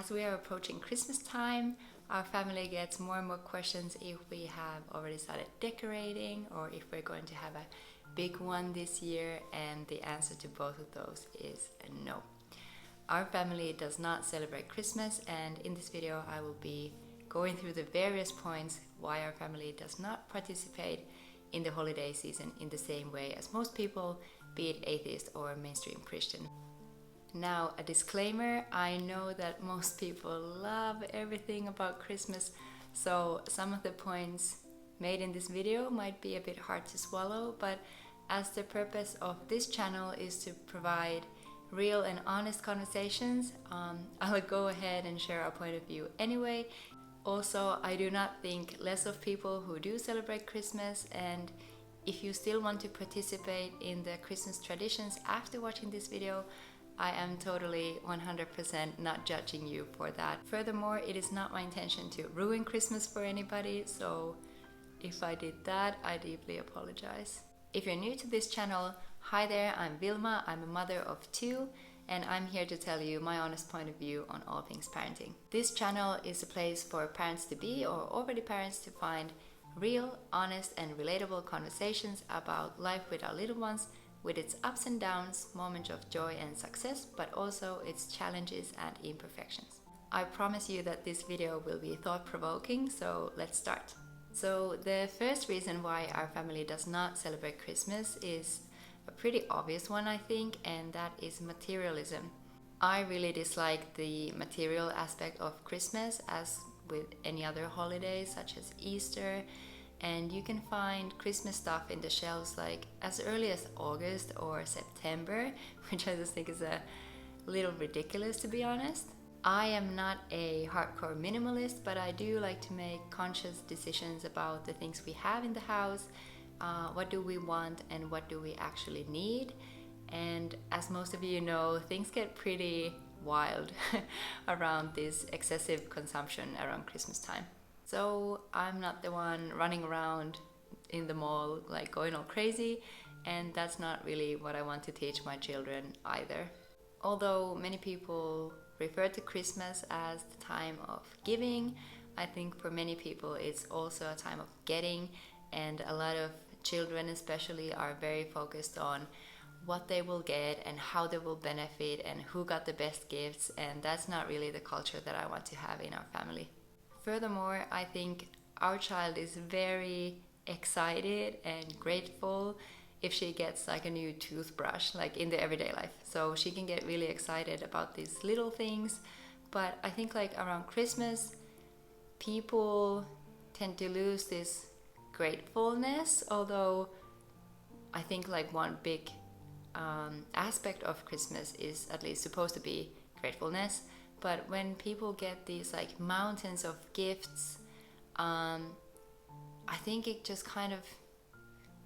As we are approaching Christmas time, our family gets more and more questions if we have already started decorating or if we're going to have a big one this year, and the answer to both of those is no. Our family does not celebrate Christmas, and in this video I will be going through the various points why our family does not participate in the holiday season in the same way as most people, be it atheist or mainstream Christian. Now, a disclaimer, I know that most people love everything about Christmas, so some of the points made in this video might be a bit hard to swallow, but as the purpose of this channel is to provide real and honest conversations, I'll go ahead and share our point of view anyway. Also, I do not think less of people who do celebrate Christmas, and if you still want to participate in the Christmas traditions after watching this video, I am totally 100% not judging you for that. Furthermore, it is not my intention to ruin Christmas for anybody, so if I did that, I deeply apologize. If you're new to this channel, hi there, I'm Vilma, I'm a mother of 2, and I'm here to tell you my honest point of view on all things parenting. This channel is a place for parents to be or already parents to find real, honest and relatable conversations about life with our little ones, with its ups and downs, moments of joy and success, but also its challenges and imperfections. I promise you that this video will be thought-provoking, so let's start. So the first reason why our family does not celebrate Christmas is a pretty obvious one, I think, and that is materialism. I really dislike the material aspect of Christmas, as with any other holidays such as Easter, and you can find Christmas stuff in the shelves like as early as August or September, which I just think is a little ridiculous, to be honest. I am not a hardcore minimalist, but I do like to make conscious decisions about the things we have in the house, what do we want and what do we actually need. And as most of you know, things get pretty wild around this excessive consumption around Christmas time. So I'm not the one running around in the mall like going all crazy, and that's not really what I want to teach my children either. Although many people refer to Christmas as the time of giving, I think for many people it's also a time of getting, and a lot of children especially are very focused on what they will get and how they will benefit and who got the best gifts, and that's not really the culture that I want to have in our family. Furthermore, I think our child is very excited and grateful if she gets like a new toothbrush, like in the everyday life. So she can get really excited about these little things. But I think like around Christmas, people tend to lose this gratefulness, although I think like one big aspect of Christmas is at least supposed to be gratefulness. But when people get these like mountains of gifts, I think it just kind of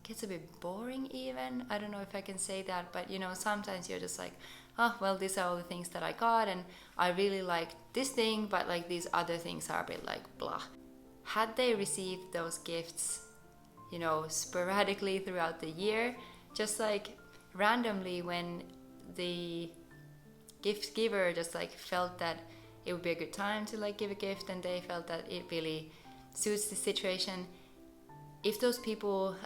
gets a bit boring even. I don't know if I can say that, but you know, sometimes you're just like, oh, well, these are all the things that I got and I really like this thing, but like these other things are a bit like blah. Had they received those gifts, you know, sporadically throughout the year, just like randomly when the gift giver just like felt that it would be a good time to like give a gift and they felt that it really suits the situation, if those people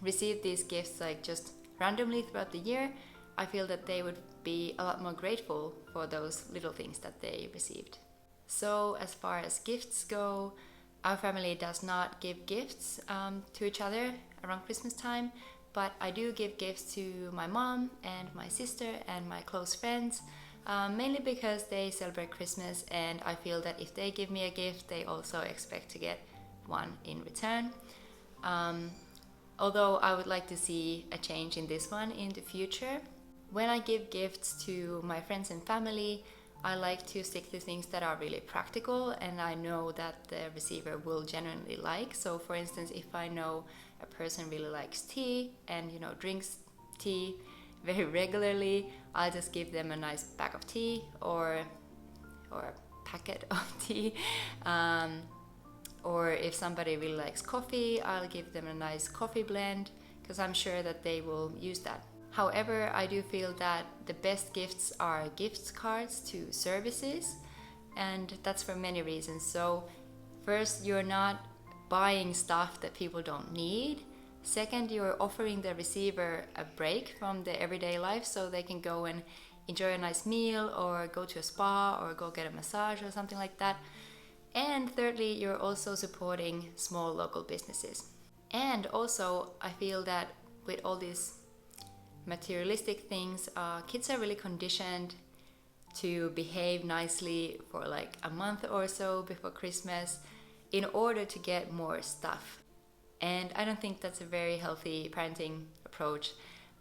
receive these gifts like just randomly throughout the year, I feel that they would be a lot more grateful for those little things that they received. So as far as gifts go, our family does not give gifts to each other around Christmas time, but I do give gifts to my mom and my sister and my close friends, mainly because they celebrate Christmas and I feel that if they give me a gift, they also expect to get one in return. Although I would like to see a change in this one in the future. When I give gifts to my friends and family, I like to stick to things that are really practical and I know that the receiver will genuinely like. So for instance, if I know a person really likes tea and you know drinks tea very regularly, I'll just give them a nice bag of tea or a packet of tea. Or if somebody really likes coffee, I'll give them a nice coffee blend because I'm sure that they will use that. However, I do feel that the best gifts are gift cards to services. and that's for many reasons. So first, you're not buying stuff that people don't need. Second, you're offering the receiver a break from the everyday life so they can go and enjoy a nice meal or go to a spa or go get a massage or something like that. And thirdly, you're also supporting small local businesses. And also, I feel that with all these materialistic things, kids are really conditioned to behave nicely for like a month or so before Christmas in order to get more stuff. And I don't think that's a very healthy parenting approach.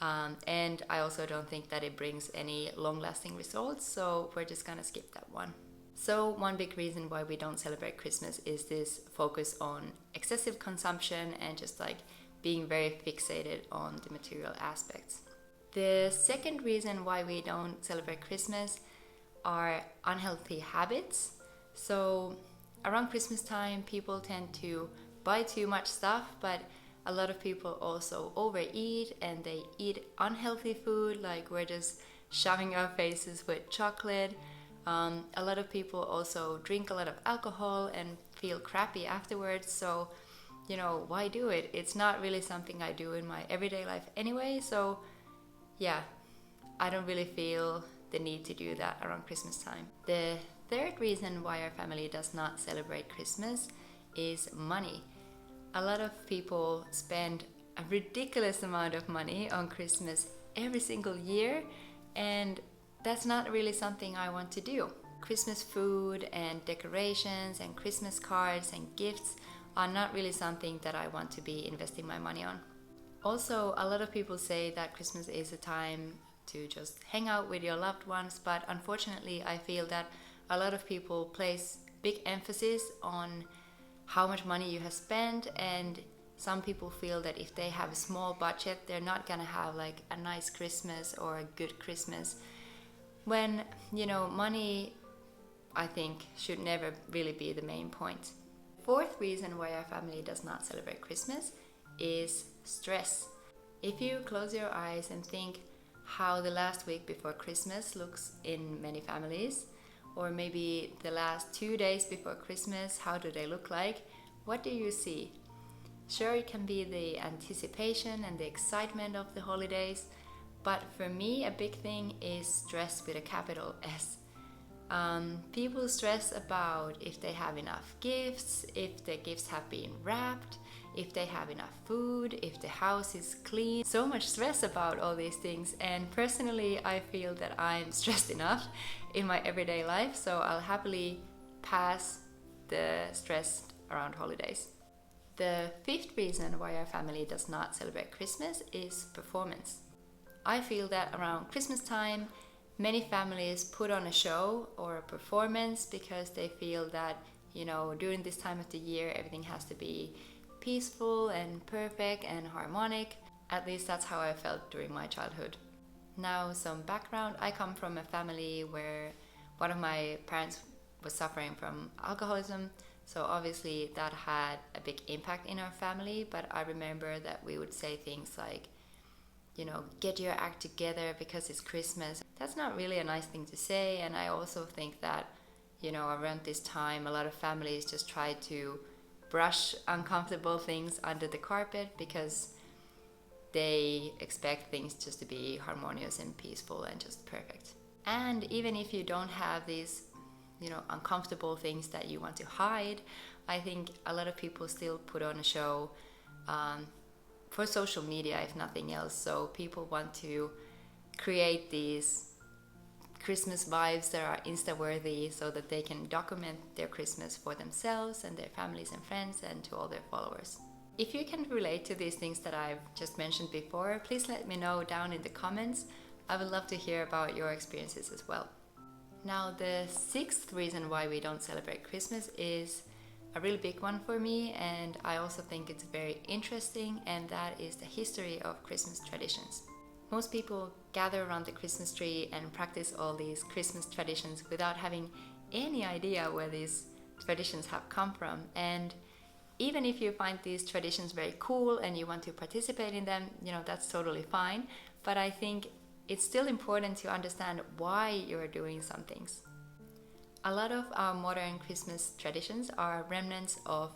And I also don't think that it brings any long-lasting results, so we're just gonna skip that one. So one big reason why we don't celebrate Christmas is this focus on excessive consumption and just like being very fixated on the material aspects. The second reason why we don't celebrate Christmas are unhealthy habits. So around Christmas time, people tend to buy too much stuff, but a lot of people also overeat and they eat unhealthy food, like we're just shoving our faces with chocolate. A lot of people also drink a lot of alcohol and feel crappy afterwards. So, why do it? It's not really something I do in my everyday life anyway. So, yeah, I don't really feel the need to do that around Christmas time. The third reason why our family does not celebrate Christmas is money. A lot of people spend a ridiculous amount of money on Christmas every single year, and that's not really something I want to do. Christmas food and decorations and Christmas cards and gifts are not really something that I want to be investing my money on. Also, a lot of people say that Christmas is a time to just hang out with your loved ones, but unfortunately I feel that a lot of people place big emphasis on how much money you have spent, and some people feel that if they have a small budget, they're not gonna have like a nice Christmas or a good Christmas. When, money, I think, should never really be the main point. Fourth reason why our family does not celebrate Christmas is stress. If you close your eyes and think how the last week before Christmas looks in many families, or maybe the last 2 days before Christmas, how do they look like? What do you see? Sure, it can be the anticipation and the excitement of the holidays, but for me, a big thing is stress with a capital S. People stress about if they have enough gifts, if the gifts have been wrapped, if they have enough food, if the house is clean. So much stress about all these things, and personally I feel that I'm stressed enough in my everyday life, so I'll happily pass the stress around holidays. The fifth reason why our family does not celebrate Christmas is performance. I feel that around Christmas time, many families put on a show or a performance because they feel that, during this time of the year, everything has to be peaceful and perfect and harmonic. At least that's how I felt during my childhood. Now, some background. I come from a family where one of my parents was suffering from alcoholism, so obviously that had a big impact in our family, but I remember that we would say things like, get your act together because it's Christmas. That's not really a nice thing to say, and I also think that, around this time, a lot of families just try to brush uncomfortable things under the carpet because they expect things just to be harmonious and peaceful and just perfect. And even if you don't have these, uncomfortable things that you want to hide, I think a lot of people still put on a show for social media, if nothing else. So people want to create these Christmas vibes that are Insta-worthy so that they can document their Christmas for themselves and their families and friends and to all their followers. If you can relate to these things that I've just mentioned before, please let me know down in the comments. I would love to hear about your experiences as well. Now, the sixth reason why we don't celebrate Christmas is a really big one for me, and I also think it's very interesting, and that is the history of Christmas traditions. Most people gather around the Christmas tree and practice all these Christmas traditions without having any idea where these traditions have come from. And even if you find these traditions very cool and you want to participate in them, that's totally fine. But I think it's still important to understand why you're doing some things. A lot of our modern Christmas traditions are remnants of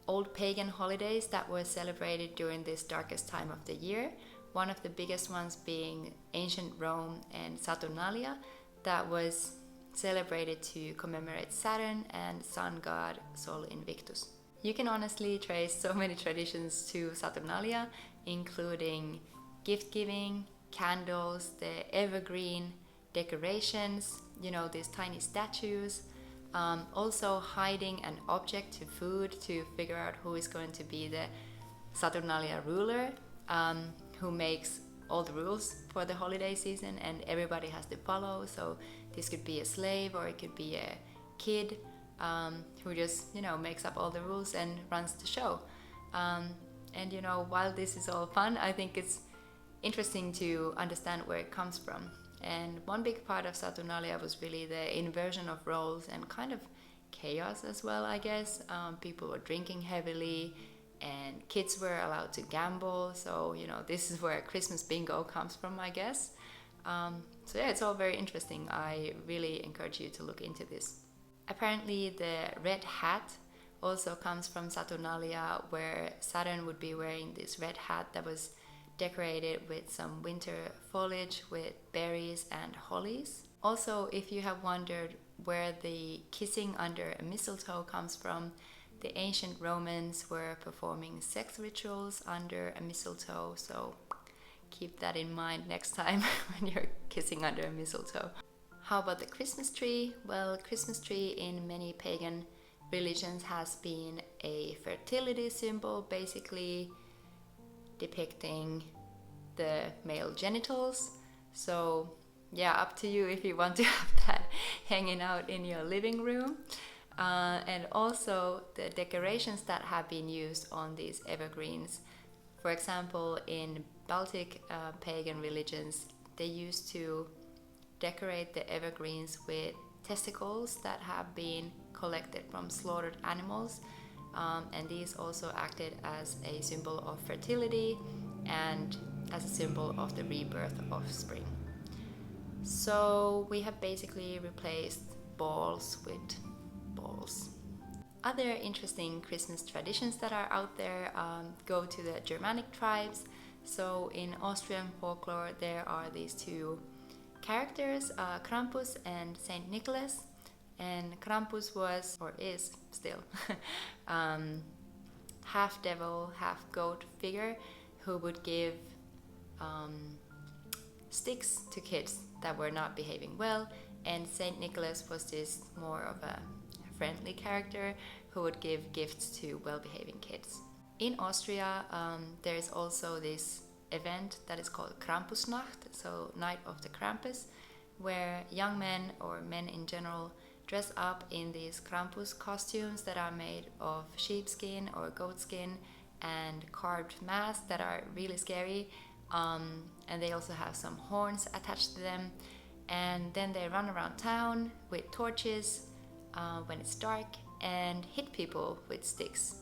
old pagan holidays that were celebrated during this darkest time of the year. One of the biggest ones being ancient Rome and Saturnalia, that was celebrated to commemorate Saturn and sun god Sol Invictus. You can honestly trace so many traditions to Saturnalia, including gift giving, candles, the evergreen decorations, these tiny statues, also hiding an object to food to figure out who is going to be the Saturnalia ruler, who makes all the rules for the holiday season and everybody has to follow. So this could be a slave or it could be a kid who just makes up all the rules and runs the show. And while this is all fun, I think it's interesting to understand where it comes from. And one big part of Saturnalia was really the inversion of roles and kind of chaos as well, I guess. People were drinking heavily and kids were allowed to gamble. So, this is where Christmas bingo comes from, I guess. So yeah, it's all very interesting. I really encourage you to look into this. Apparently the red hat also comes from Saturnalia, where Saturn would be wearing this red hat that was decorated with some winter foliage with berries and hollies. Also, if you have wondered where the kissing under a mistletoe comes from, the ancient Romans were performing sex rituals under a mistletoe, so keep that in mind next time when you're kissing under a mistletoe. How about the Christmas tree? Well, Christmas tree in many pagan religions has been a fertility symbol, basically depicting the male genitals. So yeah, up to you if you want to have that hanging out in your living room. And also the decorations that have been used on these evergreens. For example, in Baltic pagan religions, they used to decorate the evergreens with testicles that have been collected from slaughtered animals. And these also acted as a symbol of fertility and as a symbol of the rebirth of spring. So we have basically replaced balls with balls. Other interesting Christmas traditions that are out there go to the Germanic tribes. So in Austrian folklore there are these two characters, Krampus and Saint Nicholas. And Krampus was, or is still, half devil, half goat figure who would give sticks to kids that were not behaving well. And Saint Nicholas was this more of a friendly character who would give gifts to well-behaving kids. In Austria, there is also this event that is called Krampusnacht, so Night of the Krampus, where young men or men in general dress up in these Krampus costumes that are made of sheepskin or goatskin and carved masks that are really scary. And they also have some horns attached to them. And then they run around town with torches when it's dark and hit people with sticks.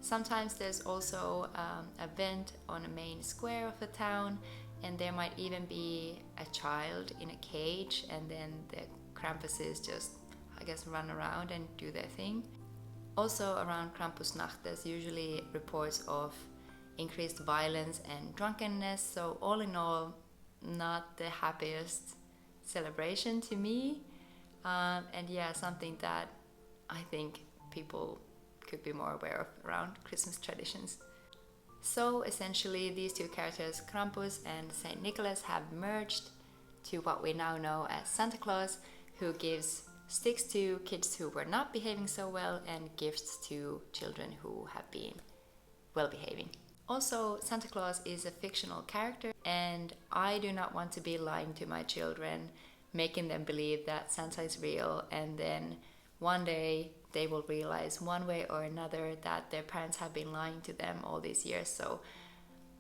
Sometimes there's also a vent on a main square of the town, and there might even be a child in a cage, and then the Krampuses just, I guess, run around and do their thing. Also around Krampusnacht there's usually reports of increased violence and drunkenness, so all in all, not the happiest celebration to me. And yeah, something that I think people could be more aware of around Christmas traditions. So essentially these two characters, Krampus and Saint Nicholas, have merged to what we now know as Santa Claus, who gives sticks to kids who were not behaving so well and gifts to children who have been well behaving. Also, Santa Claus is a fictional character, and I do not want to be lying to my children, making them believe that Santa is real, and then one day they will realize one way or another that their parents have been lying to them all these years. So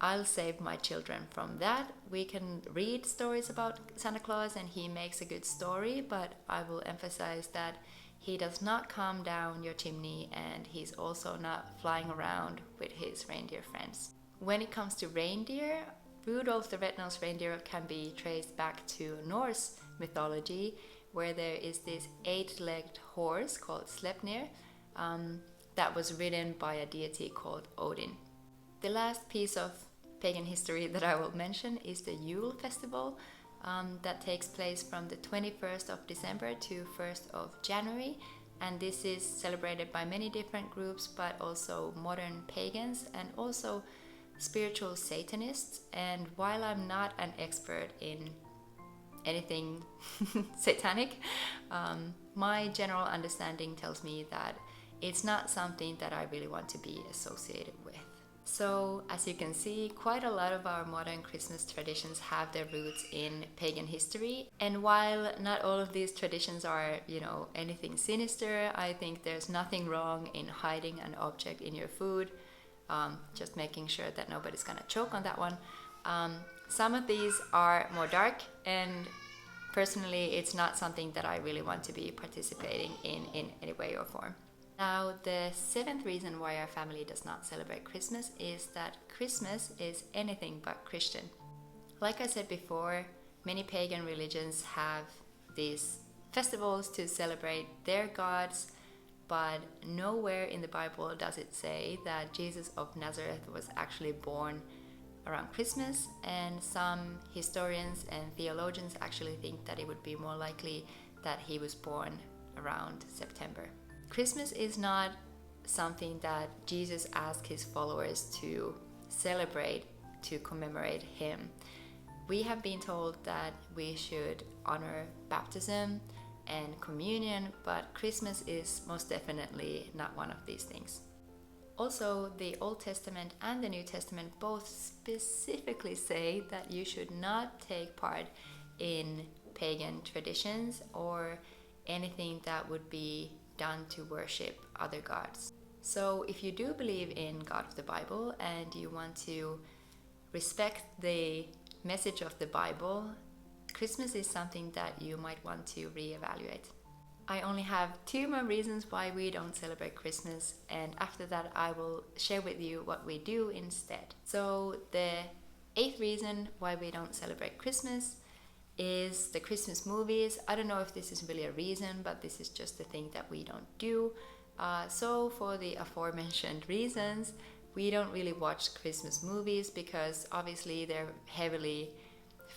I'll save my children from that. We can read stories about Santa Claus and he makes a good story, but I will emphasize that he does not come down your chimney and he's also not flying around with his reindeer friends. When it comes to reindeer, Rudolph the Red-Nosed Reindeer can be traced back to Norse mythology, where there is this 8-legged horse called Sleipnir that was ridden by a deity called Odin. The last piece of pagan history that I will mention is the Yule festival that takes place from the 21st of December to 1st of January. And this is celebrated by many different groups, but also modern pagans and also spiritual Satanists. And while I'm not an expert in anything satanic, my general understanding tells me that it's not something that I really want to be associated with. So, as you can see, quite a lot of our modern Christmas traditions have their roots in pagan history. And while not all of these traditions are, anything sinister, I think there's nothing wrong in hiding an object in your food, just making sure that nobody's gonna choke on that one. Some of these are more dark, and personally, it's not something that I really want to be participating in any way or form. Now, the 7th reason why our family does not celebrate Christmas is that Christmas is anything but Christian. Like I said before, many pagan religions have these festivals to celebrate their gods, but nowhere in the Bible does it say that Jesus of Nazareth was actually born around Christmas, and some historians and theologians actually think that it would be more likely that he was born around September. Christmas is not something that Jesus asked his followers to celebrate, to commemorate him. We have been told that we should honor baptism and communion, but Christmas is most definitely not one of these things. Also, the Old Testament and the New Testament both specifically say that you should not take part in pagan traditions or anything that would be done to worship other gods. So if you do believe in God of the Bible and you want to respect the message of the Bible, Christmas is something that you might want to reevaluate. I only have 2 more reasons why we don't celebrate Christmas, and after that I will share with you what we do instead. So the 8th reason why we don't celebrate Christmas is the Christmas movies. I don't know if this is really a reason, but this is just the thing that we don't do. So for the aforementioned reasons, we don't really watch Christmas movies because obviously they're heavily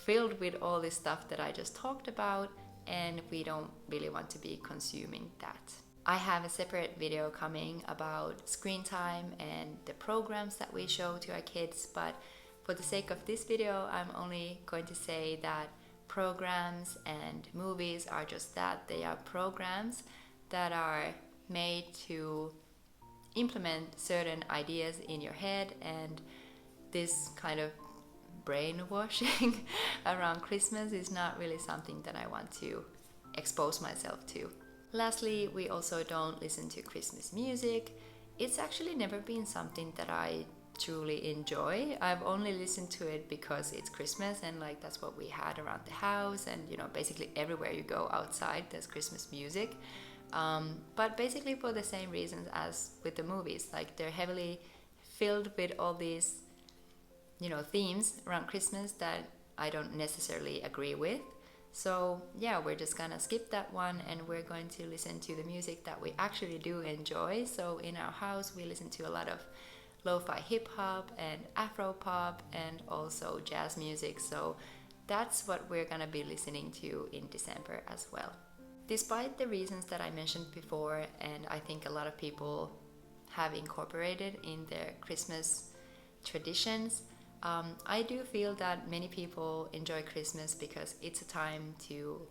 filled with all this stuff that I just talked about, and we don't really want to be consuming that. I have a separate video coming about screen time and the programs that we show to our kids, but for the sake of this video, I'm only going to say that programs and movies are just that. They are programs that are made to implement certain ideas in your head, and this kind of brainwashing around Christmas is not really something that I want to expose myself to. Lastly, we also don't listen to Christmas music. It's actually never been something that I truly enjoy. I've only listened to it because it's Christmas and that's what we had around the house, and basically everywhere you go outside there's Christmas music, but basically for the same reasons as with the movies, they're heavily filled with all these themes around Christmas that I don't necessarily agree with. So yeah, we're just gonna skip that one, and we're going to listen to the music that we actually do enjoy. So in our house we listen to a lot of lo-fi hip-hop and afro-pop and also jazz music, so that's what we're gonna be listening to in December as well. Despite the reasons that I mentioned before, and I think a lot of people have incorporated in their Christmas traditions, I do feel that many people enjoy Christmas because it's a time to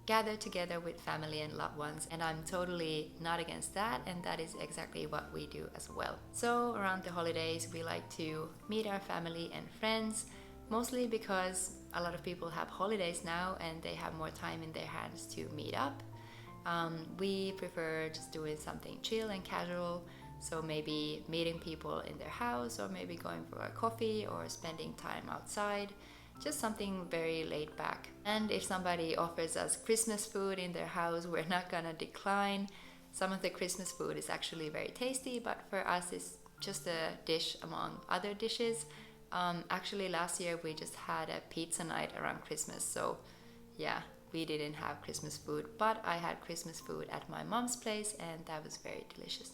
gather together with family and loved ones, and I'm totally not against that, and that is exactly what we do as well. So around the holidays we like to meet our family and friends, mostly because a lot of people have holidays now and they have more time in their hands to meet up. We prefer just doing something chill and casual, so maybe meeting people in their house, or maybe going for a coffee or spending time outside. Just something very laid back. And if somebody offers us Christmas food in their house, we're not gonna decline. Some of the Christmas food is actually very tasty, but for us it's just a dish among other dishes. Actually last year we just had a pizza night around Christmas, so yeah, we didn't have Christmas food, but I had Christmas food at my mom's place and that was very delicious.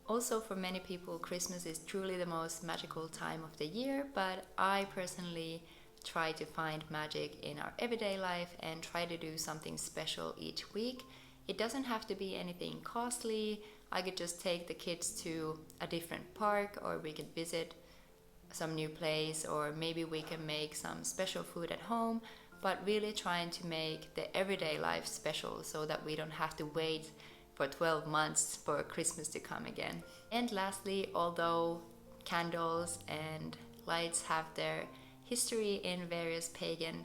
Also, for many people, Christmas is truly the most magical time of the year, but I personally try to find magic in our everyday life and try to do something special each week. It doesn't have to be anything costly. I could just take the kids to a different park, or we could visit some new place, or maybe we can make some special food at home, but really trying to make the everyday life special so that we don't have to wait for 12 months for Christmas to come again. And lastly, although candles and lights have their history in various pagan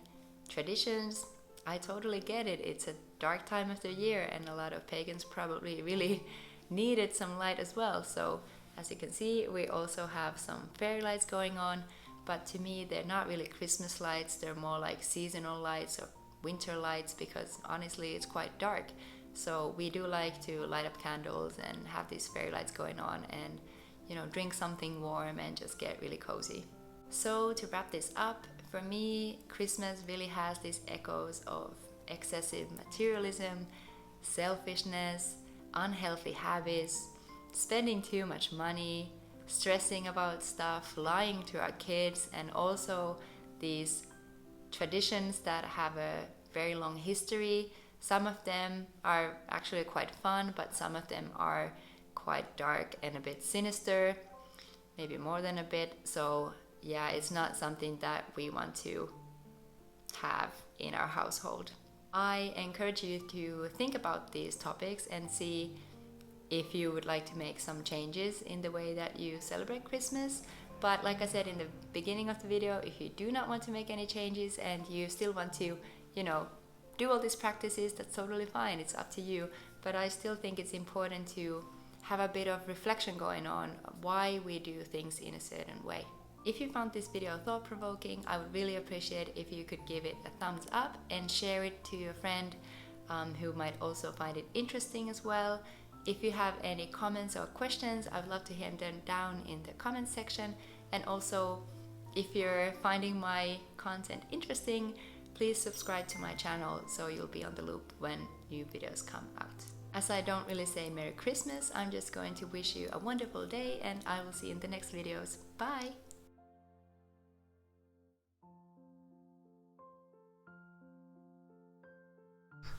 traditions, I totally get it. It's a dark time of the year and a lot of pagans probably really needed some light as well. So as you can see, we also have some fairy lights going on, but to me they're not really Christmas lights, they're more like seasonal lights or winter lights, because honestly it's quite dark. So we do like to light up candles and have these fairy lights going on and, you know, drink something warm and just get really cozy. So to wrap this up, for me, Christmas really has these echoes of excessive materialism, selfishness, unhealthy habits, spending too much money, stressing about stuff, lying to our kids, and also these traditions that have a very long history. Some of them are actually quite fun, but some of them are quite dark and a bit sinister, maybe more than a bit. So yeah, it's not something that we want to have in our household. I encourage you to think about these topics and see if you would like to make some changes in the way that you celebrate Christmas. But like I said in the beginning of the video, if you do not want to make any changes and you still want to, you know, do all these practices, that's totally fine, it's up to you. But I still think it's important to have a bit of reflection going on why we do things in a certain way. If you found this video thought-provoking, I would really appreciate if you could give it a thumbs up and share it to your friend who might also find it interesting as well. If you have any comments or questions, I would love to hear them down in the comments section. And also, if you're finding my content interesting, please subscribe to my channel so you'll be on the loop when new videos come out. As I don't really say Merry Christmas, I'm just going to wish you a wonderful day and I will see you in the next videos. Bye!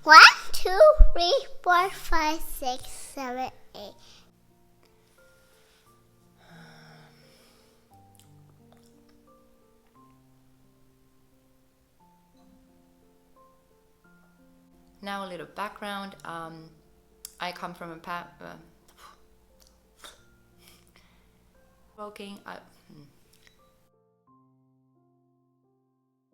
One, two, three, four, five, six, seven, eight. Now a little background. I come from a